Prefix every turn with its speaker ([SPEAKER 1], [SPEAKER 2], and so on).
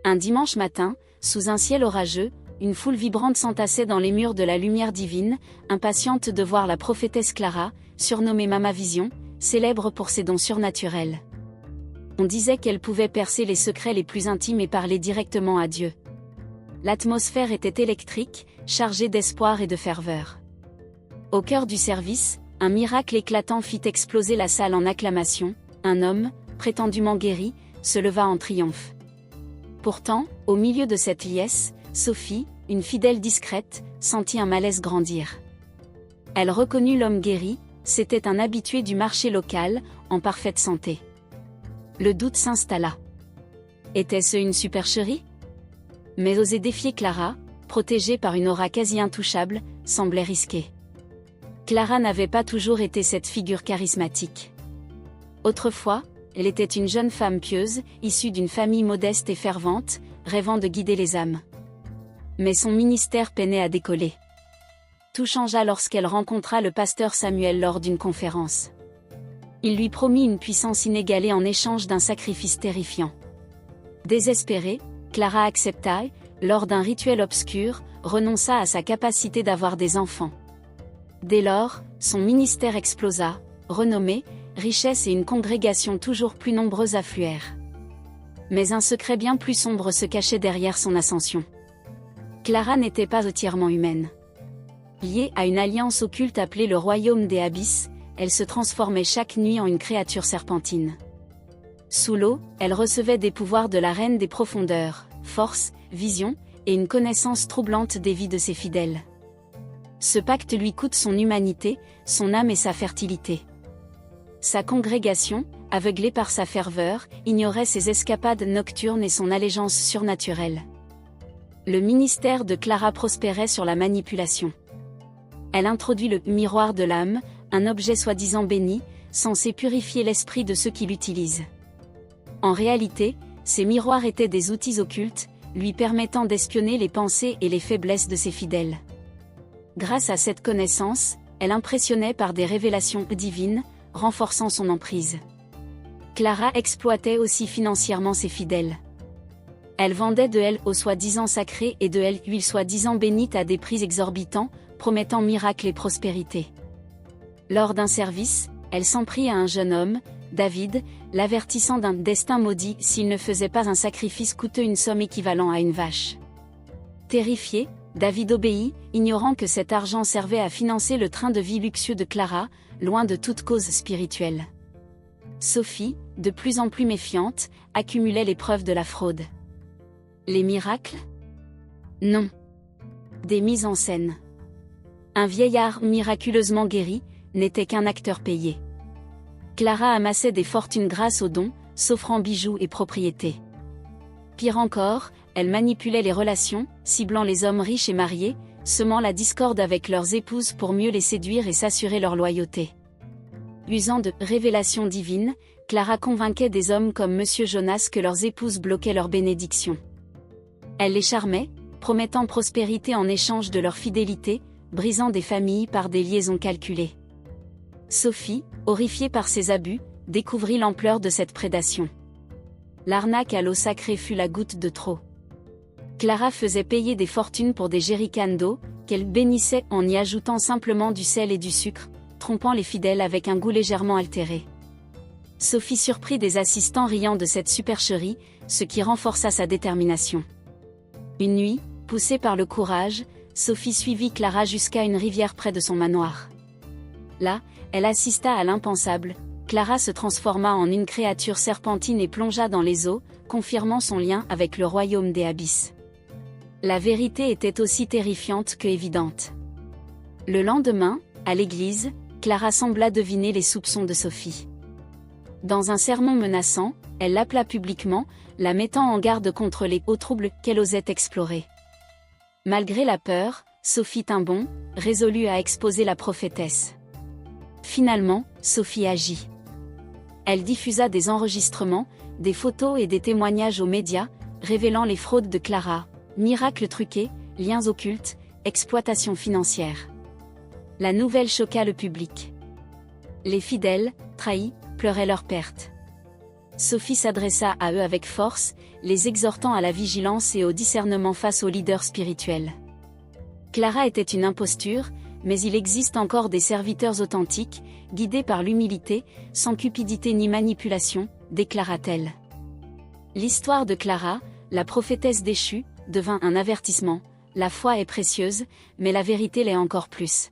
[SPEAKER 1] Un dimanche matin, sous un ciel orageux, une foule vibrante s'entassait dans les murs de la lumière divine, impatiente de voir la prophétesse Clara, surnommée Mama Vision, célèbre pour ses dons surnaturels. On disait qu'elle pouvait percer les secrets les plus intimes et parler directement à Dieu. L'atmosphère était électrique, chargée d'espoir et de ferveur. Au cœur du service, un miracle éclatant fit exploser la salle en acclamations. Un homme, prétendument guéri, se leva en triomphe. Pourtant, au milieu de cette liesse, Sophie, une fidèle discrète, sentit un malaise grandir. Elle reconnut l'homme guéri, c'était un habitué du marché local, en parfaite santé. Le doute s'installa. Était-ce une supercherie ? Mais oser défier Clara, protégée par une aura quasi intouchable, semblait risqué. Clara n'avait pas toujours été cette figure charismatique. Autrefois, elle était une jeune femme pieuse, issue d'une famille modeste et fervente, rêvant de guider les âmes. Mais son ministère peinait à décoller. Tout changea lorsqu'elle rencontra le pasteur Samuel lors d'une conférence. Il lui promit une puissance inégalée en échange d'un sacrifice terrifiant. Désespérée, Clara accepta et, lors d'un rituel obscur, renonça à sa capacité d'avoir des enfants. Dès lors, son ministère explosa, renommée, richesse et une congrégation toujours plus nombreuse affluèrent. Mais un secret bien plus sombre se cachait derrière son ascension. Clara n'était pas entièrement humaine. Liée à une alliance occulte appelée le royaume des abysses, elle se transformait chaque nuit en une créature serpentine. Sous l'eau, elle recevait des pouvoirs de la reine des profondeurs, force, vision, et une connaissance troublante des vies de ses fidèles. Ce pacte lui coûte son humanité, son âme et sa fertilité. Sa congrégation, aveuglée par sa ferveur, ignorait ses escapades nocturnes et son allégeance surnaturelle. Le ministère de Clara prospérait sur la manipulation. Elle introduit le miroir de l'âme, un objet soi-disant béni, censé purifier l'esprit de ceux qui l'utilisent. En réalité, ces miroirs étaient des outils occultes, lui permettant d'espionner les pensées et les faiblesses de ses fidèles. Grâce à cette connaissance, elle impressionnait par des révélations divines, renforçant son emprise. Clara exploitait aussi financièrement ses fidèles. Elle vendait de elle eau soi-disant sacrée et de elle huile soi-disant bénite à des prix exorbitants, promettant miracles et prospérité. Lors d'un service, elle s'en prit à un jeune homme, David, l'avertissant d'un destin maudit s'il ne faisait pas un sacrifice coûteux une somme équivalente à une vache. Terrifié, David obéit, ignorant que cet argent servait à financer le train de vie luxueux de Clara, loin de toute cause spirituelle. Sophie, de plus en plus méfiante, accumulait les preuves de la fraude. Les miracles ? Non. Des mises en scène. Un vieillard miraculeusement guéri, n'était qu'un acteur payé. Clara amassait des fortunes grâce aux dons, s'offrant bijoux et propriétés. Pire encore, elle manipulait les relations, ciblant les hommes riches et mariés, semant la discorde avec leurs épouses pour mieux les séduire et s'assurer leur loyauté. Usant de révélations divines, Clara convainquait des hommes comme Monsieur Jonas que leurs épouses bloquaient leur bénédiction. Elle les charmait, promettant prospérité en échange de leur fidélité, brisant des familles par des liaisons calculées. Sophie, horrifiée par ces abus, découvrit l'ampleur de cette prédation. L'arnaque à l'eau sacrée fut la goutte de trop. Clara faisait payer des fortunes pour des jerrycans d'eau, qu'elle bénissait en y ajoutant simplement du sel et du sucre, trompant les fidèles avec un goût légèrement altéré. Sophie surprit des assistants riant de cette supercherie, ce qui renforça sa détermination. Une nuit, poussée par le courage, Sophie suivit Clara jusqu'à une rivière près de son manoir. Là, elle assista à l'impensable. Clara se transforma en une créature serpentine et plongea dans les eaux, confirmant son lien avec le royaume des abysses. La vérité était aussi terrifiante que évidente. Le lendemain, à l'église, Clara sembla deviner les soupçons de Sophie. Dans un sermon menaçant, elle l'appela publiquement, la mettant en garde contre les hauts troubles qu'elle osait explorer. Malgré la peur, Sophie tint bon, résolue à exposer la prophétesse. Finalement, Sophie agit. Elle diffusa des enregistrements, des photos et des témoignages aux médias, révélant les fraudes de Clara, miracles truqués, liens occultes, exploitation financière. La nouvelle choqua le public. Les fidèles, trahis, pleuraient leur perte. Sophie s'adressa à eux avec force, les exhortant à la vigilance et au discernement face aux leaders spirituels. Clara était une imposture, mais il existe encore des serviteurs authentiques, guidés par l'humilité, sans cupidité ni manipulation, déclara-t-elle. L'histoire de Clara, la prophétesse déchue, devint un avertissement. La foi est précieuse, mais la vérité l'est encore plus.